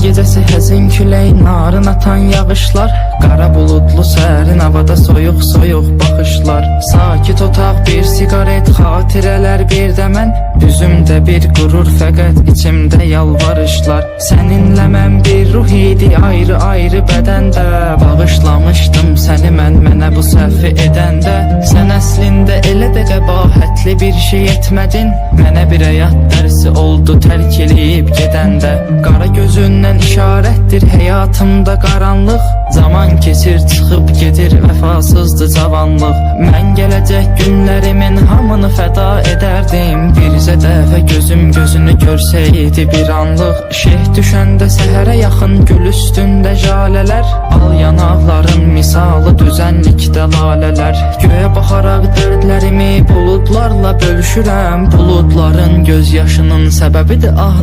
gecəsi həzin külək, narın atan yağışlar, qara buludlu sərin havada soyuq soyuq baxışlar. Sakit otaq, bir sigaret, xatirələr bir də mən, üzümdə bir qürur, fəqət içimdə yalvarışlar. Səninlə mən bir ruh idi, ayrı ayrı bədəndə, bağışlamışdım səni mən mənə bu səhvi edəndə. Sən əslində elə də qəbahətli bir şey etmədin, mənə bir həyat dərsi oldu tərk eləyib gedəndə. Qara gözündən işarətdir həyatımda qaranlıq, zaman keçir çıxıb gedir vəfasızdır cavanlıq. Mən gələcək günlərimin hamını fəda edərdim, birizə dəfə gözüm gözünü görsəydi bir anlıq. Şeh düşəndə səhərə yaxın gül üstündə jalələr, al yanaqların misalı düzənlikdə lalələr. Göyə baxaraq dərdlərimi buludlarla bölüşürəm, buludların göz yaşının səbəbidir ah